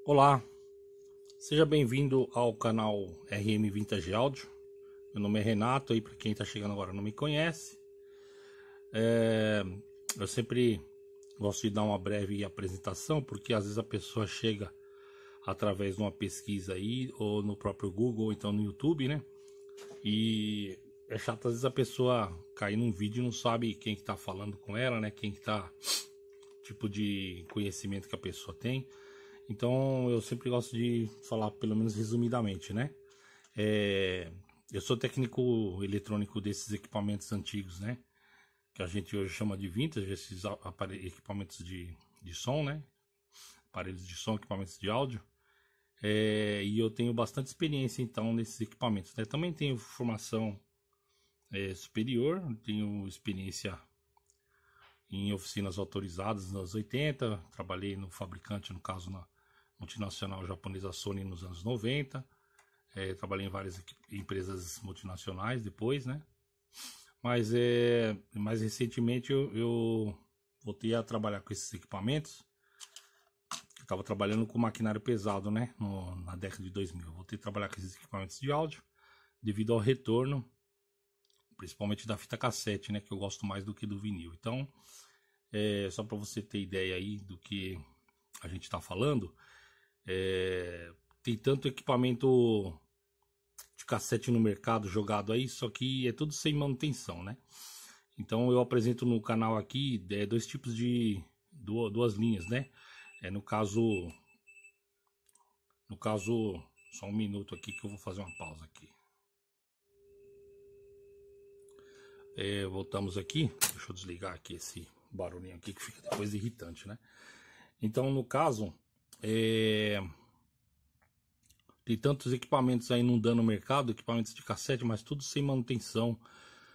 Olá, seja bem-vindo ao canal RM Vintage Áudio. Meu nome é Renato, aí para quem está chegando agora não me conhece. Eu sempre gosto de dar uma breve apresentação, porque às vezes a pessoa chega através de uma pesquisa aí, ou no próprio Google, ou então no YouTube, né? E é chato às vezes a pessoa cair num vídeo e não sabe quem que tá falando com ela, né? Quem que tá, tipo de conhecimento que a pessoa tem. Então eu sempre gosto de falar, pelo menos resumidamente, né? Eu sou técnico eletrônico desses equipamentos antigos, né? Que a gente hoje chama de vintage, esses equipamentos de som, né? Aparelhos de som, equipamentos de áudio. E eu tenho bastante experiência então nesses equipamentos, né? Também tenho formação superior, tenho experiência em oficinas autorizadas nos anos 80, trabalhei no fabricante, no caso na multinacional japonesa Sony nos anos 90, trabalhei em várias empresas multinacionais depois, né? Mas mais recentemente eu voltei a trabalhar com esses equipamentos. Eu estava trabalhando com maquinário pesado, né? Na década de 2000. Eu voltei a trabalhar com esses equipamentos de áudio devido ao retorno, principalmente da fita cassete, né? Que eu gosto mais do que do vinil. Então, só para você ter ideia aí do que a gente está falando, tem tanto equipamento de cassete no mercado jogado aí, só que é tudo sem manutenção, né? Então eu apresento no canal aqui dois tipos de duas linhas, né? No caso, só um minuto aqui que eu vou fazer uma pausa aqui. Voltamos aqui, deixa eu desligar aqui esse barulhinho aqui que fica depois irritante, né? Então no caso, tem tantos equipamentos aí inundando o mercado, equipamentos de cassete, mas tudo sem manutenção.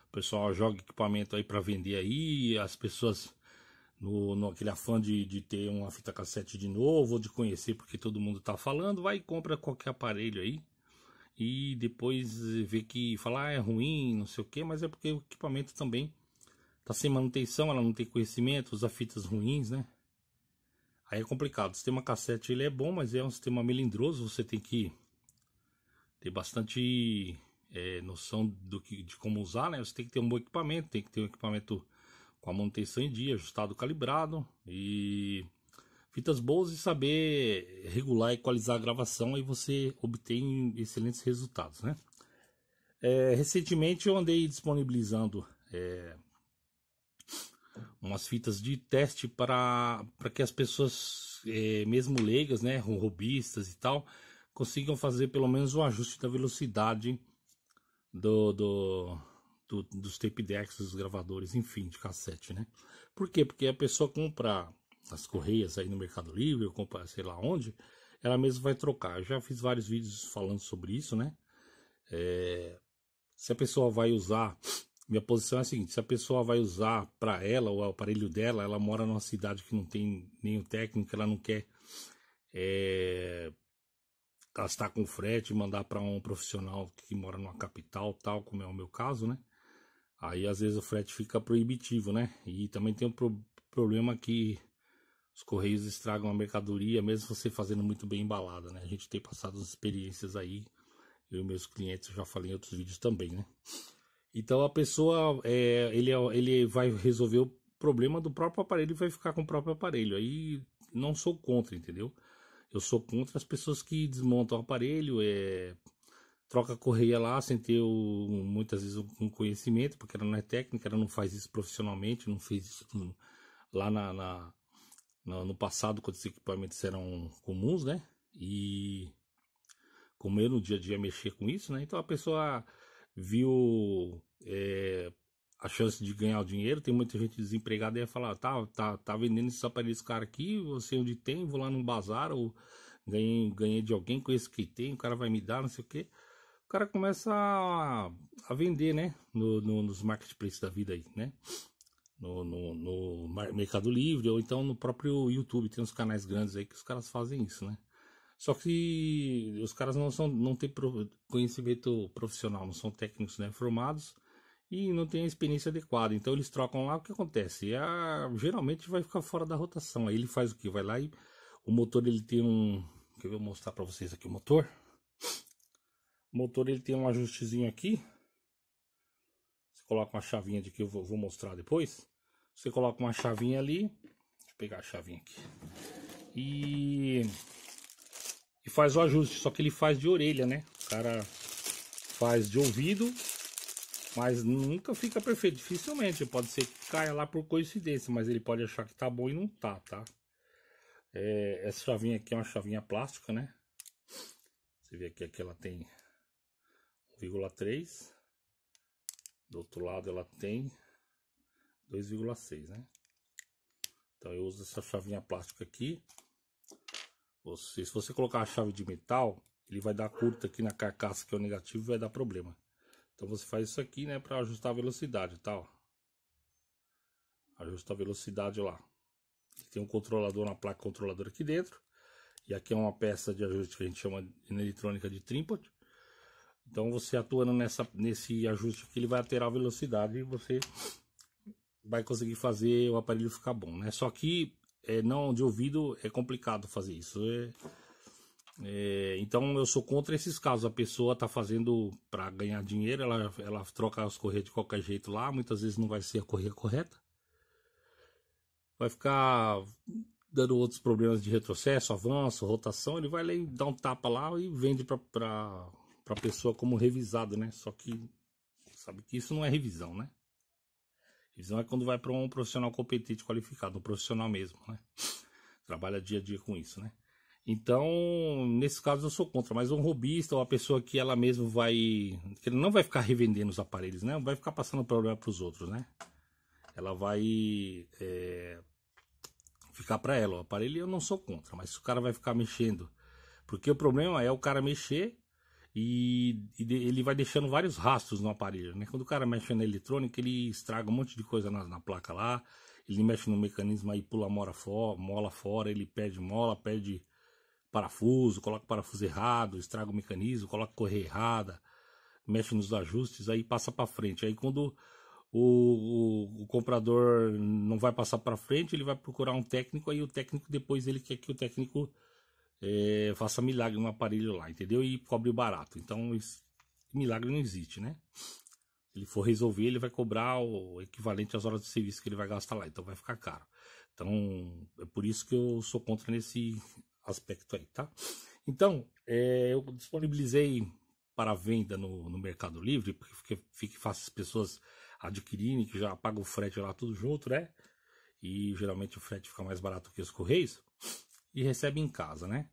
O pessoal joga equipamento aí para vender aí, as pessoas no aquele afã de ter uma fita cassete de novo, ou de conhecer porque todo mundo tá falando, vai e compra qualquer aparelho aí e depois vê que falar é ruim, não sei o que, mas é porque o equipamento também tá sem manutenção, ela não tem conhecimento, usa fitas ruins, né? Aí é complicado. O sistema cassete ele é bom, mas é um sistema melindroso, você tem que ter bastante noção de como usar, né? Você tem que ter um bom equipamento, tem que ter um equipamento com a manutenção em dia, ajustado, calibrado e fitas boas e saber regular e equalizar a gravação, aí você obtém excelentes resultados, né? Recentemente eu andei disponibilizando umas fitas de teste para que as pessoas, mesmo leigas, né, robistas e tal, consigam fazer pelo menos um ajuste da velocidade dos tape decks, dos gravadores, enfim, de cassete, né? Por quê? Porque a pessoa compra as correias aí no Mercado Livre, ou compra sei lá onde, ela mesma vai trocar. Eu já fiz vários vídeos falando sobre isso, né? Se a pessoa vai usar, minha posição é a seguinte: se a pessoa vai usar para ela ou o aparelho dela, ela mora numa cidade que não tem nenhum técnico, ela não quer gastar com frete e mandar para um profissional que mora numa capital, tal como é o meu caso, né? Aí às vezes o frete fica proibitivo, né? E também tem um problema que os correios estragam a mercadoria, mesmo você fazendo muito bem embalada, né? A gente tem passado as experiências aí, eu e meus clientes, eu já falei em outros vídeos também, né? Então a pessoa, ele vai resolver o problema do próprio aparelho e vai ficar com o próprio aparelho. Aí não sou contra, entendeu? Eu sou contra as pessoas que desmontam o aparelho, troca a correia lá sem ter muitas vezes um conhecimento, porque ela não é técnica, ela não faz isso profissionalmente, não fez isso lá no passado, quando esses equipamentos eram comuns, né? E como eu no dia a dia mexia com isso, né? Então a pessoa viu a chance de ganhar o dinheiro, tem muita gente desempregada e ia falar, tá vendendo esses aparelhos cara aqui, eu sei onde tem, vou lá num bazar, ou ganhei de alguém, conheço que tem, o cara vai me dar, não sei o que. O cara começa a vender, né? Nos marketplaces da vida aí, né? No Mercado Livre ou então no próprio YouTube. Tem uns canais grandes aí que os caras fazem isso, né? Só que os caras não têm conhecimento profissional, não são técnicos, né, formados e não têm a experiência adequada. Então eles trocam lá, o que acontece? Geralmente vai ficar fora da rotação. Aí ele faz o que? Vai lá e o motor ele tem que eu vou mostrar para vocês aqui o motor. O motor ele tem um ajustezinho aqui. Você coloca uma chavinha de que eu vou mostrar depois. Você coloca uma chavinha ali. Deixa eu pegar a chavinha aqui. E faz o ajuste, só que ele faz de orelha, né? O cara faz de ouvido, mas nunca fica perfeito. Dificilmente, pode ser que caia lá por coincidência, mas ele pode achar que tá bom e não tá, tá? Essa chavinha aqui é uma chavinha plástica, né? Você vê aqui ela tem 1,3. Do outro lado ela tem 2,6, né? Então eu uso essa chavinha plástica aqui. Se você colocar a chave de metal, ele vai dar curta aqui na carcaça, que é o negativo, e vai dar problema. Então você faz isso aqui, né, para ajustar a velocidade, tá? Ó. Ajusta a velocidade lá. Tem um controlador na placa controladora aqui dentro. E aqui é uma peça de ajuste que a gente chama na eletrônica de tripod. Então você atuando nesse ajuste aqui, ele vai alterar a velocidade e você vai conseguir fazer o aparelho ficar bom, né? Só que não de ouvido é complicado fazer isso. Então eu sou contra esses casos. A pessoa tá fazendo para ganhar dinheiro, ela troca as correias de qualquer jeito lá, muitas vezes não vai ser a correia correta. Vai ficar dando outros problemas de retrocesso, avanço, rotação. Ele vai lá e dá um tapa lá e vende para pessoa como revisado, né? Só que sabe que isso não é revisão, né? Revisão é quando vai para um profissional competente, qualificado, um profissional mesmo, né? Trabalha dia a dia com isso, né? Então, nesse caso eu sou contra, mas um robista ou a pessoa que ela mesma que não vai ficar revendendo os aparelhos, né? Vai ficar passando problema para os outros, né? Ela vai ficar para ela. O aparelho eu não sou contra, mas se o cara vai ficar mexendo, porque o problema é o cara mexer e ele vai deixando vários rastros no aparelho, né? Quando o cara mexe na eletrônica, ele estraga um monte de coisa na placa lá, ele mexe no mecanismo aí, pula mola fora, ele perde mola, perde parafuso, coloca parafuso errado, estraga o mecanismo, coloca correia errada, mexe nos ajustes, aí passa para frente. Aí quando o comprador não vai passar para frente, ele vai procurar um técnico, aí o técnico depois ele quer que o técnico faça milagre no aparelho lá, entendeu? E cobre barato. Então milagre não existe, né? Se ele for resolver, ele vai cobrar o equivalente às horas de serviço que ele vai gastar lá, então vai ficar caro. Então é por isso que eu sou contra nesse aspecto aí, tá? Então eu disponibilizei para venda no Mercado Livre, porque fique fácil as pessoas adquirirem, que já pagam o frete lá tudo junto, né? E geralmente o frete fica mais barato que os correios, e recebe em casa, né?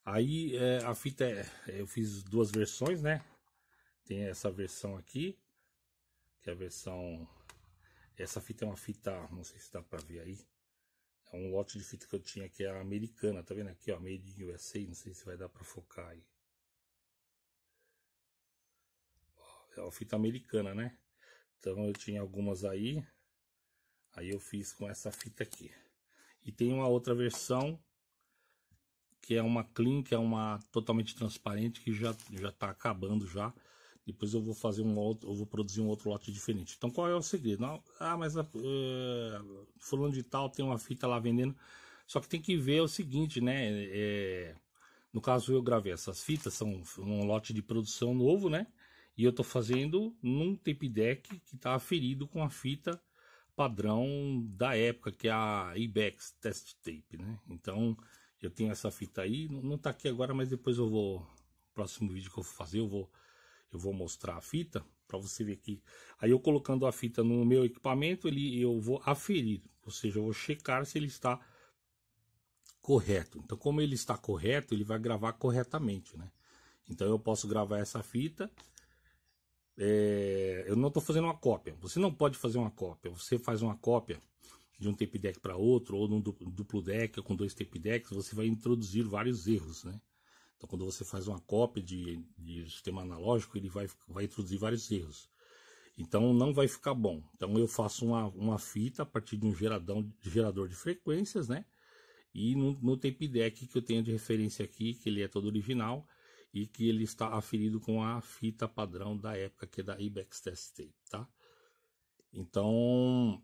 Aí a fita eu fiz duas versões, né? Tem essa versão aqui, que é a versão... Essa fita é uma fita, não sei se dá pra ver aí. É um lote de fita que eu tinha que é americana, tá vendo aqui, ó? Made in USA, não sei se vai dar pra focar aí. É uma fita americana, né? Então eu tinha algumas aí. Aí eu fiz com essa fita aqui. E tem uma outra versão, que é uma clean, que é uma totalmente transparente, que já tá acabando já. Depois eu vou fazer eu vou produzir um outro lote diferente. Então qual é o segredo? Não, mas fulano de tal tem uma fita lá vendendo. Só que tem que ver o seguinte, né? No caso eu gravei essas fitas, são um lote de produção novo, né? E eu tô fazendo num tape deck que tá aferido com a fita padrão da época, que é a Ibex Test Tape, né? Então eu tenho essa fita aí, não tá aqui agora, mas depois eu vou, no próximo vídeo que eu for fazer, eu vou mostrar a fita para você ver aqui. Aí eu colocando a fita no meu equipamento, eu vou aferir, ou seja, eu vou checar se ele está correto. Então, como ele está correto, ele vai gravar corretamente, né? Então eu posso gravar essa fita. Eu não estou fazendo uma cópia. Você não pode fazer uma cópia. Você faz uma cópia de um tape deck para outro, ou num duplo deck, ou com dois tape decks, você vai introduzir vários erros, né? Então, quando você faz uma cópia de sistema analógico, ele vai introduzir vários erros. Então, não vai ficar bom. Então, eu faço uma fita a partir de um gerador de frequências, né? E no tape deck que eu tenho de referência aqui, que ele é todo original, e que ele está aferido com a fita padrão da época, que é da Ibex Test Tape, tá? Então,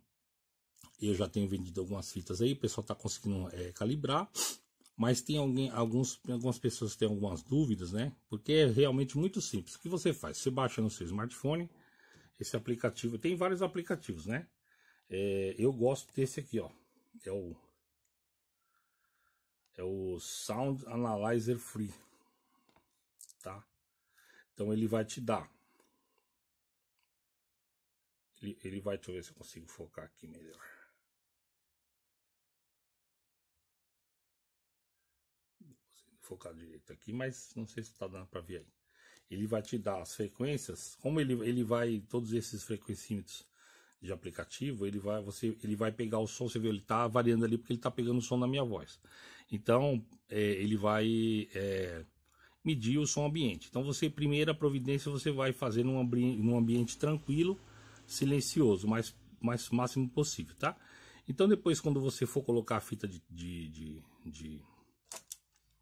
eu já tenho vendido algumas fitas aí, o pessoal está conseguindo calibrar. Mas tem algumas pessoas que têm algumas dúvidas, né? Porque é realmente muito simples. O que você faz? Você baixa no seu smartphone esse aplicativo. Tem vários aplicativos, né? Eu gosto desse aqui, ó. É o Sound Analyzer Free, tá? Então ele vai te dar. Ele vai, deixa eu ver se eu consigo focar aqui melhor. Focar direito aqui, mas não sei se tá dando para ver aí. Ele vai te dar as frequências, como ele vai, todos esses frequencímetros de aplicativo, ele vai pegar o som, você vê, ele tá variando ali porque ele tá pegando o som da minha voz. Então, ele vai medir o som ambiente. Então, primeira providência, você vai fazer num ambiente tranquilo, silencioso, mais máximo possível, tá? Então, depois, quando você for colocar a fita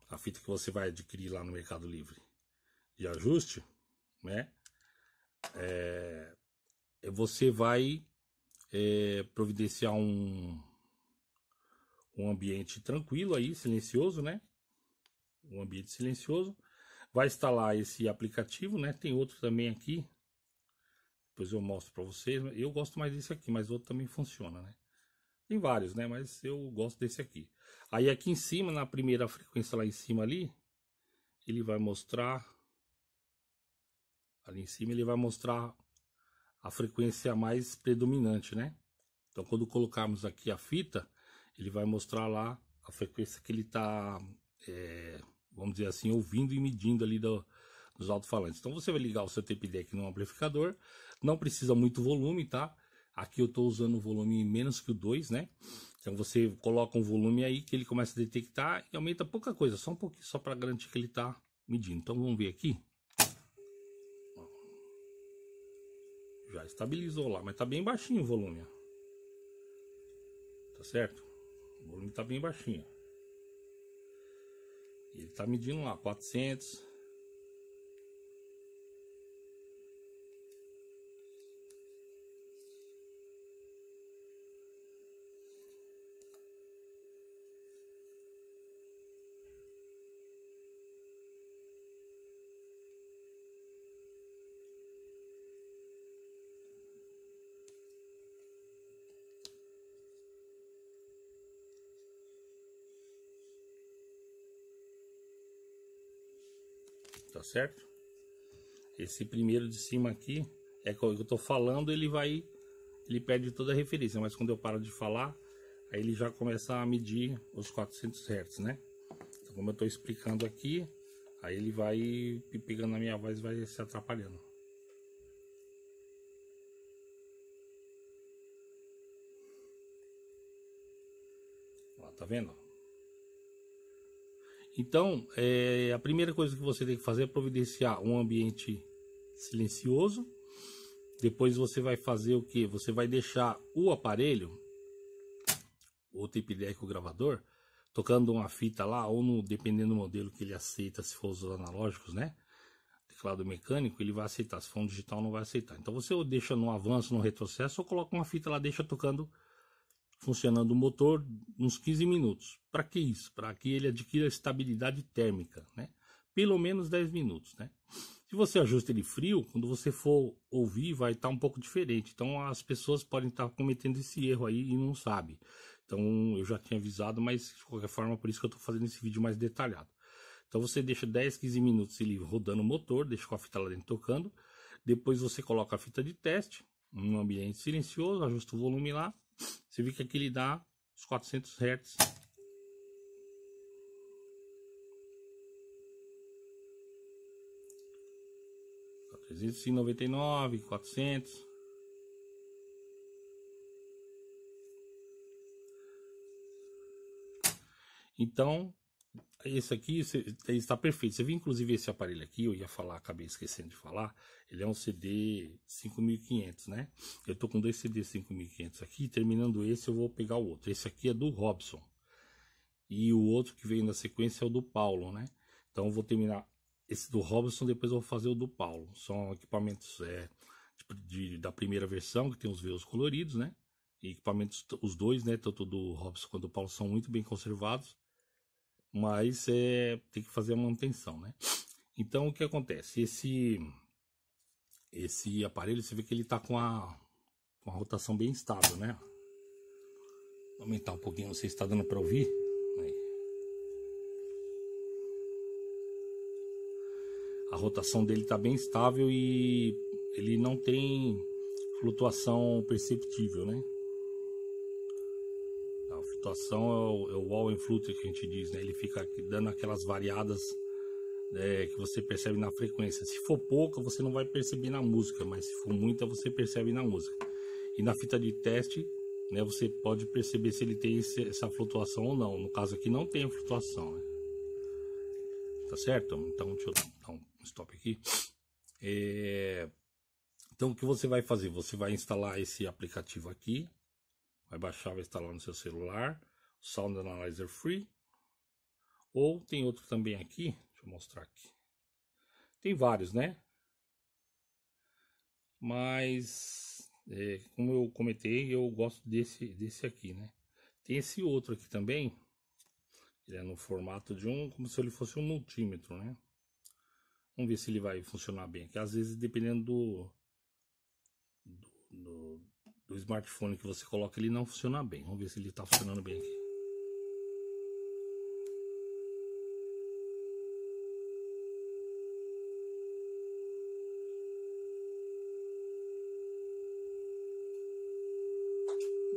a fita que você vai adquirir lá no Mercado Livre de ajuste, né? Você vai providenciar um ambiente tranquilo aí, silencioso, né? Um ambiente silencioso. Vai instalar esse aplicativo, né? Tem outro também aqui. Depois eu mostro para vocês. Eu gosto mais desse aqui, mas outro também funciona, né? Tem vários, né? Mas eu gosto desse aqui. Aí aqui em cima, na primeira frequência lá em cima ali, ele vai mostrar. Ali em cima ele vai mostrar a frequência mais predominante, né? Então quando colocarmos aqui a fita, ele vai mostrar lá a frequência que ele está, vamos dizer assim, ouvindo e medindo ali dos alto-falantes. Então você vai ligar o seu tape deck no amplificador, não precisa muito volume, tá? Aqui eu estou usando o volume menos que o 2, né? Então você coloca um volume aí que ele começa a detectar e aumenta pouca coisa, só um pouquinho, só para garantir que ele está medindo. Então vamos ver aqui. Já estabilizou lá, mas tá bem baixinho o volume, ó. Tá certo? O volume tá bem baixinho. E ele tá medindo lá 400. Tá certo? Esse primeiro de cima aqui é que eu tô falando, ele perde toda a referência, mas quando eu paro de falar, aí ele já começa a medir os 400 Hz, né? Então, como eu tô explicando aqui, aí ele vai pegando a minha voz e vai se atrapalhando. Ó, tá vendo? Então, a primeira coisa que você tem que fazer é providenciar um ambiente silencioso. Depois você vai fazer o que? Você vai deixar o aparelho, o tape deck, o gravador, tocando uma fita lá, ou dependendo do modelo que ele aceita, se for os analógicos, né? Teclado mecânico, ele vai aceitar. Se for um digital, não vai aceitar. Então você deixa no avanço, no retrocesso, ou coloca uma fita lá, deixa tocando, funcionando o motor uns 15 minutos. Para que isso? Para que ele adquira estabilidade térmica, né? Pelo menos 10 minutos, né? Se você ajusta ele frio, quando você for ouvir, vai estar um pouco diferente. Então as pessoas podem estar cometendo esse erro aí e não sabem. Então eu já tinha avisado, mas de qualquer forma, por isso que eu estou fazendo esse vídeo mais detalhado. Então você deixa 10, 15 minutos ele rodando o motor, deixa com a fita lá dentro tocando. Depois você coloca a fita de teste, num ambiente silencioso, ajusta o volume lá. Você vê que aqui ele dá os 400 Hz. Tá, 399, 400. Então, esse aqui está perfeito. Você viu inclusive esse aparelho aqui, eu ia falar, acabei esquecendo de falar. Ele é um CD 5500, né? Eu tô com dois CD 5500 aqui. Terminando esse, eu vou pegar o outro. Esse aqui é do Robson. E o outro que veio na sequência é o do Paulo, né? Então eu vou terminar esse do Robson, depois eu vou fazer o do Paulo. São equipamentos da primeira versão, que tem os veios coloridos, né? E equipamentos, os dois, né? Tanto do Robson quanto do Paulo, são muito bem conservados. mas tem que fazer a manutenção, né? Então o que acontece? Esse aparelho, você vê que ele tá com a rotação bem estável, né? Vou aumentar um pouquinho, não sei se está dando para ouvir. Aí. A rotação dele tá bem estável e ele não tem flutuação perceptível, né? A flutuação é o wall and flute que a gente diz, né? Ele fica dando aquelas variadas que você percebe na frequência. Se for pouca, você não vai perceber na música, mas se for muita, você percebe na música. E na fita de teste, né, você pode perceber se ele tem essa flutuação ou não. No caso aqui não tem flutuação, né? Tá certo? Então deixa eu dar um stop aqui. Então o que você vai fazer? Você vai instalar esse aplicativo aqui, vai baixar, vai instalar no seu celular, Sound Analyzer Free. Ou tem outro também aqui, deixa eu mostrar aqui. Tem vários, né? Mas, como eu comentei, eu gosto desse aqui, né? Tem esse outro aqui também. Ele é no formato de como se ele fosse um multímetro, né? Vamos ver se ele vai funcionar bem. Que às vezes, dependendo do smartphone que você coloca, ele não funciona bem. Vamos ver se ele está funcionando bem aqui.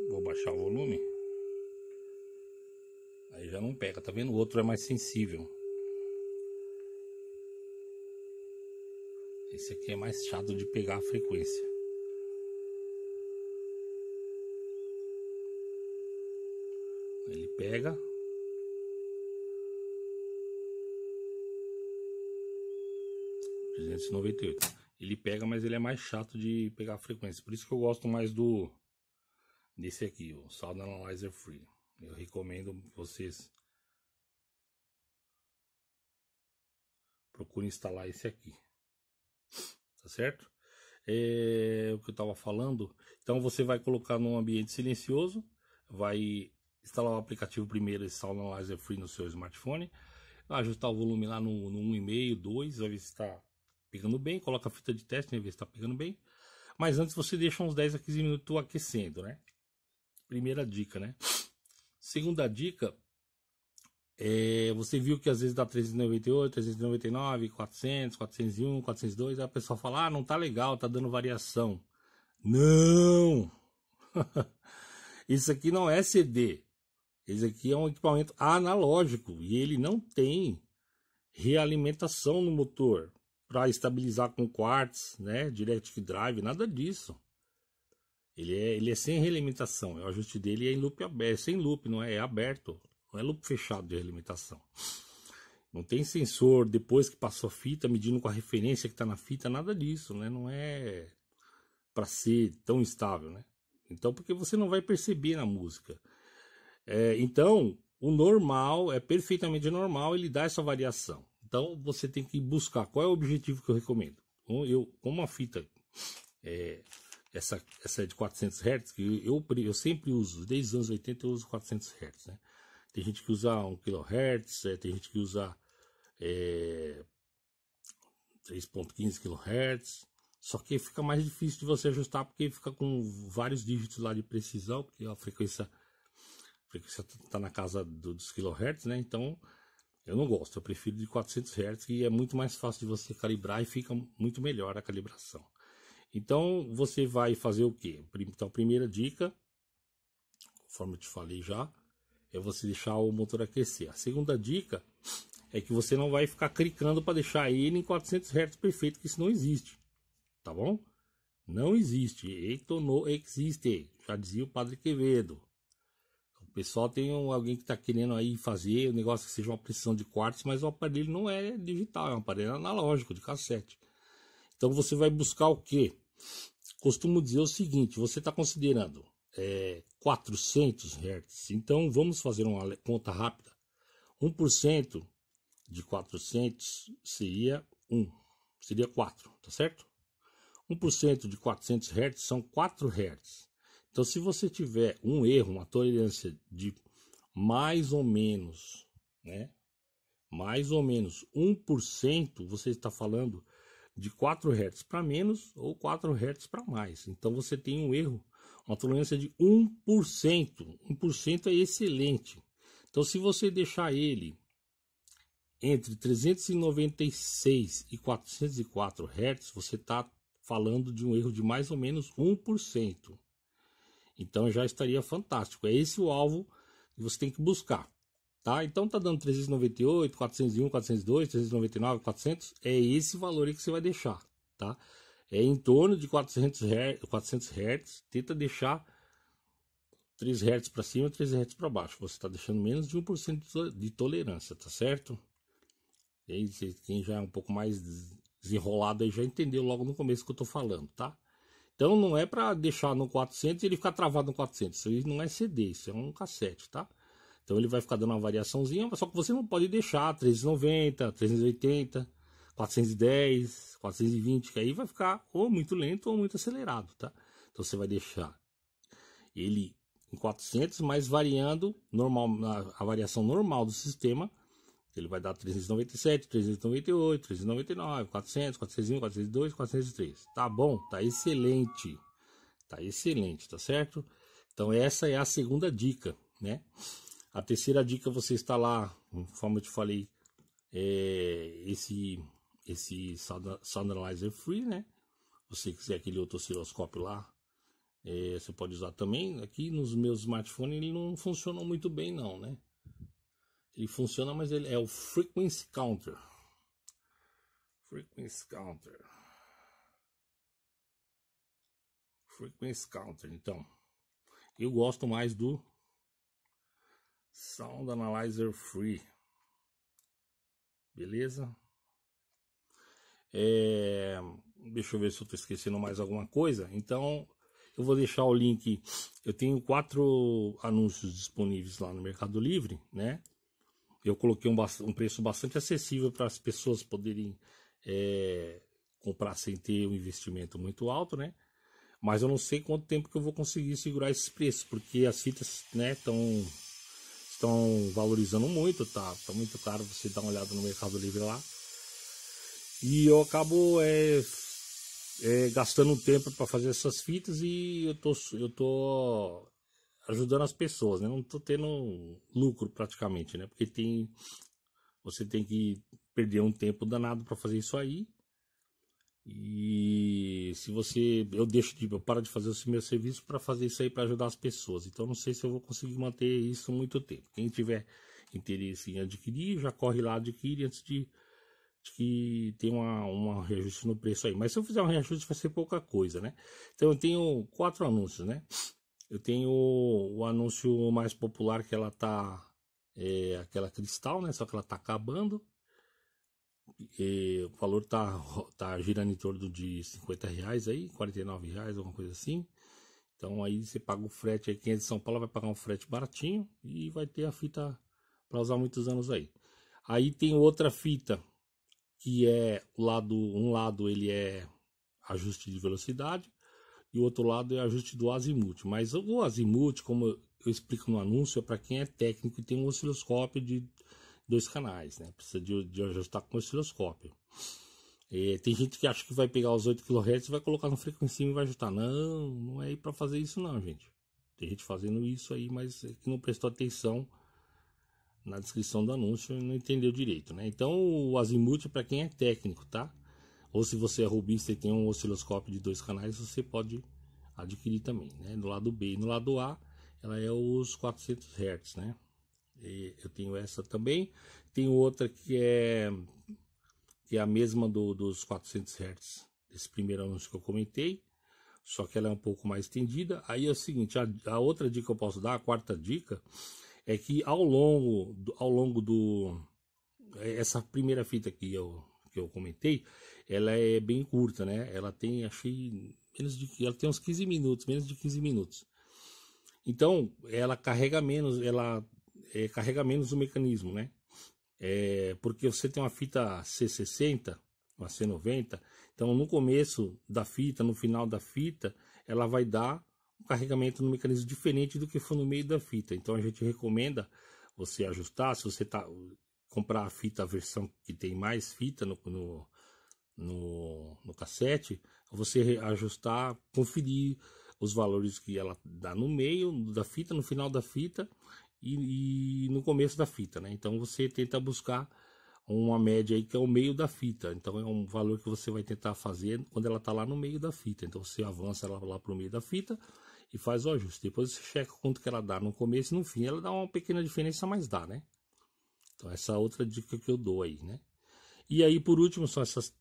Vou baixar o volume. Aí já não pega, tá vendo? O outro é mais sensível. Esse aqui é mais chato de pegar a frequência. Ele pega. Ele pega, mas ele é mais chato de pegar a frequência. Por isso que eu gosto mais desse aqui, o Sound Analyzer Free. Eu recomendo que vocês procurem instalar esse aqui. Tá certo? O que eu estava falando. Então você vai colocar num ambiente silencioso, vai instalar o aplicativo primeiro, esse Sound Analyzer Free no seu smartphone, ajustar o volume lá no 1,5, 2, vai ver se está pegando bem, coloca a fita de teste, né, ver se está pegando bem. Mas antes você deixa uns 10 a 15 minutos aquecendo, né? Primeira dica, né? Segunda dica, você viu que às vezes dá 398, 399, 400, 401, 402, aí a pessoa fala, não tá legal, tá dando variação. Não! Isso aqui não é CD. Esse aqui é um equipamento analógico e ele não tem realimentação no motor para estabilizar com quartz, né, direct drive, nada disso. Ele é sem realimentação. O ajuste dele é em loop aberto, sem loop, não é aberto, não é loop fechado de realimentação. Não tem sensor depois que passou a fita medindo com a referência que está na fita, nada disso, né? Não é para ser tão estável, né? Então, porque você não vai perceber na música. Então, o normal é perfeitamente normal ele dar essa variação. Então, você tem que buscar qual é o objetivo que eu recomendo. Como a fita essa é de 400 Hz, que eu sempre uso, desde os anos 80 eu uso 400 Hz, né? Tem gente que usa 1 kHz, tem gente que usa 3.15 kHz, só que fica mais difícil de você ajustar porque fica com vários dígitos lá de precisão, porque a frequência está na casa dos kHz, né? Então eu não gosto, eu prefiro de 400 Hz, que é muito mais fácil de você calibrar e fica muito melhor a calibração. Então você vai fazer o que? Então, primeira dica, conforme eu te falei já, é você deixar o motor aquecer. A segunda dica é que você não vai ficar clicando para deixar ele em 400 Hz perfeito, que isso não existe, tá bom? Não existe, eito não existe, já dizia o Padre Quevedo. O pessoal tem alguém que está querendo aí fazer o negócio que seja uma precisão de quartzo, mas o aparelho não é digital, é um aparelho analógico, de cassete. Então você vai buscar o quê? Costumo dizer o seguinte, você está considerando 400 Hz, então vamos fazer uma conta rápida. 1% de 400 seria 4, tá certo? 1% de 400 Hz são 4 Hz. Então se você tiver um erro, uma tolerância de mais ou menos, né, mais ou menos 1%, você está falando de 4 Hz para menos ou 4 Hz para mais. Então você tem um erro, uma tolerância de 1%. 1% é excelente. Então se você deixar ele entre 396 e 404 Hz, você está falando de um erro de mais ou menos 1%. Então já estaria fantástico. É esse o alvo que você tem que buscar. Tá? Então tá dando 398, 401, 402, 399, 400. É esse valor aí que você vai deixar. Tá? É em torno de 400 Hz. Tenta deixar 3 Hz para cima, 3 Hz para baixo. Você está deixando menos de 1% de tolerância, tá certo? E aí, quem já é um pouco mais desenrolado aí já entendeu logo no começo que eu tô falando, tá? Então não é para deixar no 400 e ele ficar travado no 400. Isso aí não é CD, isso é um cassete, tá? Então ele vai ficar dando uma variaçãozinha, só que você não pode deixar 390, 380, 410, 420, que aí vai ficar ou muito lento ou muito acelerado, tá? Então você vai deixar ele em 400, mas variando normal, a variação normal do sistema. Ele vai dar 397, 398, 399, 400, 401, 402, 403. Tá bom? Tá excelente. Tá excelente, tá certo? Então essa é a segunda dica, né? A terceira dica, você instalar, conforme eu te falei, esse Sound Analyzer Free, né? Se você quiser aquele outro osciloscópio lá, você pode usar também. Aqui nos meus smartphones ele não funciona muito bem não, né? Ele funciona, mas ele é o Frequency Counter. Frequency Counter. Frequency Counter. Então, eu gosto mais do Sound Analyzer Free. Beleza? Deixa eu ver se eu estou esquecendo mais alguma coisa. Então, eu vou deixar o link. Eu tenho 4 anúncios disponíveis lá no Mercado Livre, né? Eu coloquei um preço bastante acessível para as pessoas poderem comprar sem ter um investimento muito alto, né? Mas eu não sei quanto tempo que eu vou conseguir segurar esses preços, porque as fitas, né, estão valorizando muito, tá muito caro. Você dá uma olhada no Mercado Livre lá. E eu acabo gastando tempo para fazer essas fitas e eu tô ajudando as pessoas, né? Não tô tendo lucro praticamente, né? Porque você tem que perder um tempo danado para fazer isso aí. E se eu paro de fazer o meu serviço para fazer isso aí para ajudar as pessoas. Então não sei se eu vou conseguir manter isso muito tempo. Quem tiver interesse em adquirir, já corre lá, adquire antes de que tenha um reajuste no preço aí. Mas se eu fizer um reajuste vai ser pouca coisa, né? Então eu tenho 4 anúncios, né? Eu tenho o anúncio mais popular, que ela tá aquela cristal, né? Só que ela tá acabando. O valor tá girando em torno de R$50 aí, R$49, alguma coisa assim. Então aí você paga o frete aí, quem é de São Paulo vai pagar um frete baratinho e vai ter a fita para usar muitos anos aí. Aí tem outra fita que um lado ele é ajuste de velocidade e o outro lado é ajuste do azimuth. Mas o azimuth, como eu explico no anúncio, é para quem é técnico e tem um osciloscópio de 2 canais, né? Precisa de ajustar com o osciloscópio. Tem gente que acha que vai pegar os 8 kHz e vai colocar no frequencímetro e vai ajustar. Não é para fazer isso não, gente. Tem gente fazendo isso aí, mas que não prestou atenção na descrição do anúncio e não entendeu direito, né? Então o azimuth é para quem é técnico, tá? Ou se você é robista e tem um osciloscópio de 2 canais, você pode adquirir também, né? No lado B e no lado A, ela é os 400 Hz, né? Eu tenho essa também. Tem outra que é a mesma dos 400 Hz, esse primeiro anúncio que eu comentei, só que ela é um pouco mais estendida. Aí é o seguinte, a outra dica que eu posso dar, a quarta dica, é que ao longo do essa primeira fita que eu comentei, ela é bem curta, né? Ela tem, ela tem uns 15 minutos, menos de 15 minutos. Então, ela carrega menos, carrega menos o mecanismo, né? Porque você tem uma fita C60, uma C90, então no começo da fita, no final da fita, ela vai dar um carregamento no mecanismo diferente do que for no meio da fita. Então a gente recomenda você ajustar, se você comprar a fita, a versão que tem mais fita no cassete, você ajustar, conferir os valores que ela dá no meio da fita, no final da fita e no começo da fita, né? Então você tenta buscar uma média aí que é o meio da fita. Então é um valor que você vai tentar fazer quando ela tá lá no meio da fita. Então você avança ela lá pro meio da fita e faz o ajuste. Depois você checa quanto que ela dá no começo e no fim. Ela dá uma pequena diferença, mas dá, né? Então essa é outra dica que eu dou aí, né? E aí por último são essas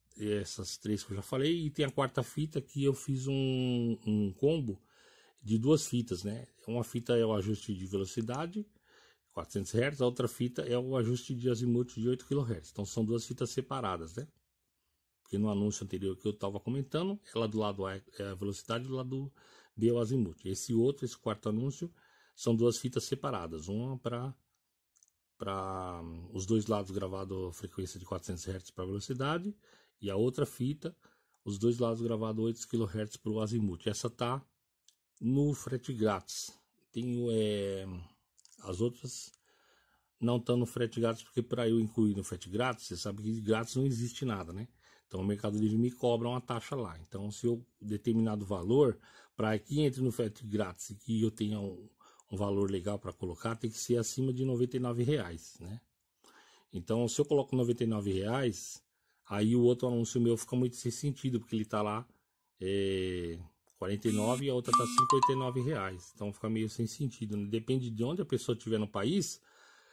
três que eu já falei. E tem a quarta fita que eu fiz um combo de duas fitas, né? Uma fita é o ajuste de velocidade, 400 Hz, a outra fita é o ajuste de azimuth de 8 kHz. Então são duas fitas separadas, né? Porque no anúncio anterior que eu estava comentando, ela do lado A é a velocidade, do lado B é o azimuth. Esse quarto anúncio, são duas fitas separadas. Uma para os dois lados gravado a frequência de 400 Hz para velocidade e a outra fita, os dois lados gravado 8 kHz para o azimuth. Essa tá no frete grátis. Tenho as outras não estão no frete grátis, porque para eu incluir no frete grátis, você sabe que grátis não existe nada, né? Então o Mercado Livre me cobra uma taxa lá. Então se eu determinado valor, para que entre no frete grátis e que eu tenha um valor legal para colocar, tem que ser acima de R$99, né? Então se eu coloco R$99, aí o outro anúncio meu fica muito sem sentido, porque ele tá lá 49 e a outra tá R$59. Então fica meio sem sentido, né? Depende de onde a pessoa estiver no país.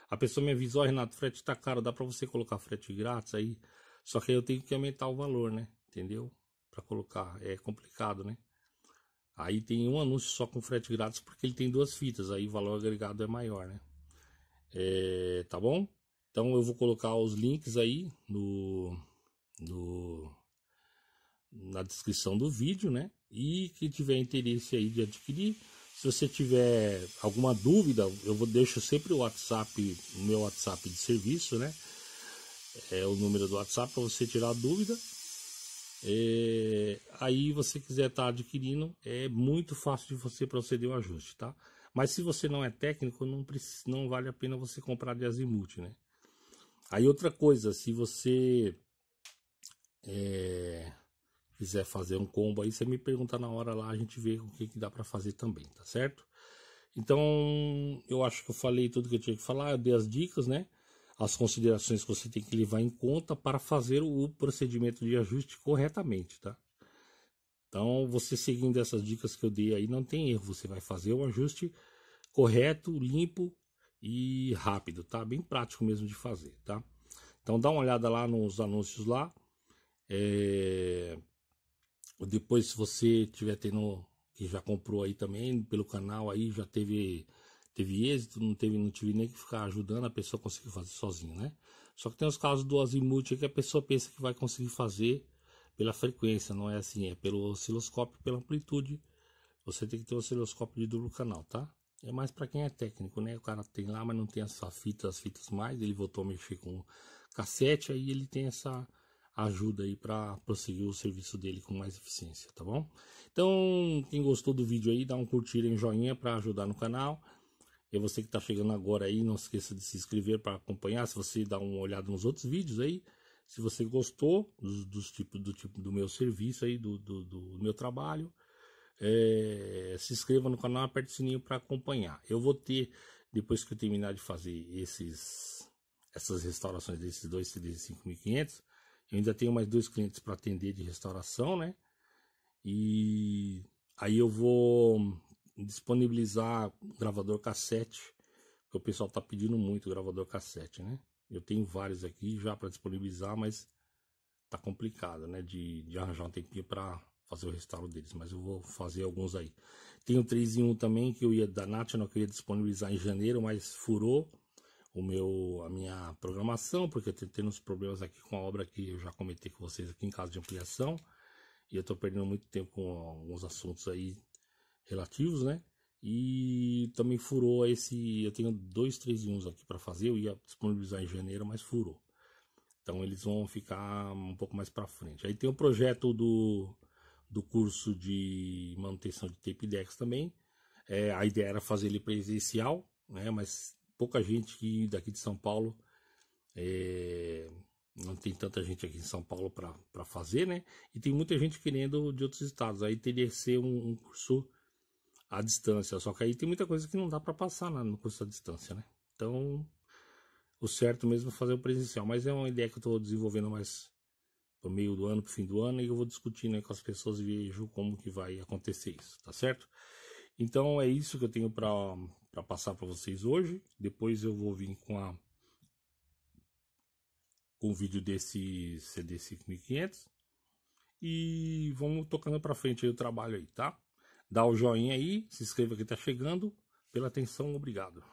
A pessoa me avisou, Renato, frete tá caro, dá para você colocar frete grátis aí? Só que aí eu tenho que aumentar o valor, né? Entendeu? Para colocar, é complicado, né? Aí tem um anúncio só com frete grátis porque ele tem duas fitas, aí o valor agregado é maior, né? Tá bom? Então eu vou colocar os links aí na descrição do vídeo, né? E quem tiver interesse aí de adquirir, se você tiver alguma dúvida, deixo sempre o WhatsApp, o meu WhatsApp de serviço, né? É o número do WhatsApp para você tirar a dúvida. Aí você quiser estar adquirindo, é muito fácil de você proceder o ajuste, tá? Mas se você não é técnico, não vale a pena você comprar de azimuth, né? Aí outra coisa, se você quiser fazer um combo aí, você me pergunta na hora lá, a gente vê o que dá para fazer também, tá certo? Então, eu acho que eu falei tudo que eu tinha que falar, eu dei as dicas, né? As considerações que você tem que levar em conta para fazer o procedimento de ajuste corretamente, tá? Então, você seguindo essas dicas que eu dei aí, não tem erro, você vai fazer o ajuste correto, limpo e rápido, tá? Bem prático mesmo de fazer, tá? Então, dá uma olhada lá nos anúncios lá. Depois, se você tiver tendo, que já comprou aí também pelo canal aí, já teve êxito, não tive nem que ficar ajudando, a pessoa conseguir fazer sozinho, né? Só que tem os casos do azimuth que a pessoa pensa que vai conseguir fazer pela frequência, não é assim, é pelo osciloscópio, pela amplitude. Você tem que ter o osciloscópio de duplo canal, tá? É mais para quem é técnico, né? O cara tem lá, mas não tem as fitas mais, ele voltou a mexer com cassete, aí ele tem essa ajuda aí para prosseguir o serviço dele com mais eficiência, tá bom? Então, quem gostou do vídeo aí, dá um curtir e um joinha para ajudar no canal. E você que está chegando agora aí, não esqueça de se inscrever para acompanhar. Se você dá uma olhada nos outros vídeos aí, se você gostou do meu serviço aí, do meu trabalho, se inscreva no canal, aperte o sininho para acompanhar. Eu vou ter, depois que eu terminar de fazer essas restaurações desses dois CDs 5500, eu ainda tenho mais 2 clientes para atender de restauração, né? E aí eu vou disponibilizar gravador cassete, que o pessoal tá pedindo muito gravador cassete, né? Eu tenho vários aqui já para disponibilizar, mas tá complicado, né? De arranjar um tempinho para fazer o restauro deles, mas eu vou fazer alguns aí. Tem o 3 em 1 também, que eu ia da National, que eu ia disponibilizar em janeiro, mas furou a minha programação, porque eu tô tendo uns problemas aqui com a obra que eu já comentei com vocês aqui em casa de ampliação, e eu tô perdendo muito tempo com alguns assuntos aí relativos, né? E também furou eu tenho 2 3 em 1 aqui para fazer, eu ia disponibilizar em janeiro, mas furou. Então eles vão ficar um pouco mais para frente. Aí tem o projeto do curso de manutenção de tape decks também. A ideia era fazer ele presencial, né? Mas pouca gente daqui de São Paulo Não tem tanta gente aqui em São Paulo para fazer, né? E tem muita gente querendo de outros estados. Aí teria que ser um curso à distância. Só que aí tem muita coisa que não dá para passar no curso à distância, né? Então, o certo mesmo é fazer o presencial. Mas é uma ideia que eu estou desenvolvendo mais pro meio do ano, pro fim do ano, e eu vou discutindo aí com as pessoas e vejo como que vai acontecer isso, tá certo? Então é isso que eu tenho para passar para vocês hoje. Depois eu vou vir com o vídeo desse CD 5500 e vamos tocando para frente aí o trabalho aí, tá? Dá o joinha aí, se inscreva que tá chegando. Pela atenção, obrigado.